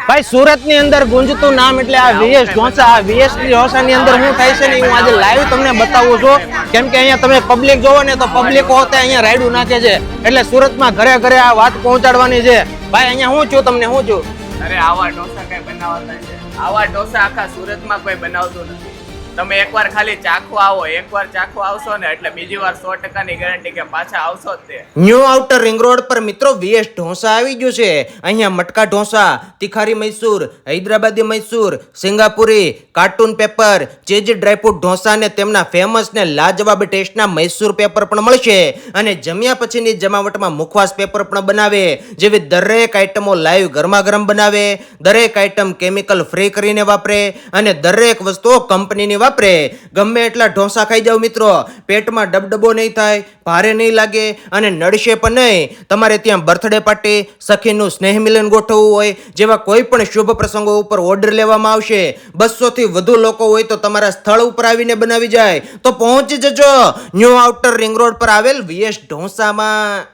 ભાઈ સુરત ની અંદર ગુંજતું નામ એટલે આ વીએસ ઢોસા. આ વીએસ ઢોસા ની અંદર શું થાય છે ને હું આજે લાઈવ તમને બતાવું છું. કેમ કે અહીંયા તમે પબ્લિક જોવો ને તો પબ્લિક હોતે અહીંયા રાયડું નાખે છે. એટલે સુરતમાં ઘરે ઘરે આ વાત પહોંચાડવાની છે. ભાઈ અહીંયા હું છું તમને હું છું. અરે આવા ઢોસા કઈ બનાવતા છે? આવા ઢોસા આખા સુરતમાં કોઈ બનાવતું નથી. તમે એકવાર ખાલી ચાખવા આવો, એકવાર ચાખવા આવશો ને એટલે બીજી વાર 100% ની ગેરંટી કે પાછા આવશો જ તે. ન્યૂ આઉટર રિંગ રોડ પર મિત્રો વીએસ ઢોસા આવી ગયું છે. અહીંયા મટકા ઢોસા, તિખારી મૈસૂર, હૈદરાબાદી મૈસૂર, સિંગાપુરી, cartoon paper, cheese dry fruit dosa ને તેમના ફેમસ ને લાજવાબ ટેસ્ટના મૈસૂર પેપર પણ મળશે. અને જમ્યા પછીની જમાવટમાં મુખવાસ પેપર પણ બનાવે. જેવી દરેક આઈટમો લાઈવ ગરમા ગરમ બનાવે, દરેક આઈટમ કેમિકલ ફ્રી કરીને વાપરે અને દરેક વસ્તુઓ કંપનીની વાપરે. ગમે એટલા ઢોસા ખાઈ જાવ મિત્રો, પેટમાં ડબડબો નહીં થાય, ભારે નહીં લાગે અને નડશે પણ નહીં. તમારે ત્યાં બર્થડે પાર્ટી, સખીનું સ્નેહ મિલન ગોઠવવું હોય, જેવા કોઈ પણ શુભ પ્રસંગો ઉપર ઓર્ડર લેવામાં આવશે. 200 થી વધુ લોકો હોય તો તમારા સ્થળ ઉપર આવીને બનાવી જાય. તો પહોંચી જજો ન્યૂ આઉટર રિંગ રોડ પર આવેલ વીએસ ઢોસામાં.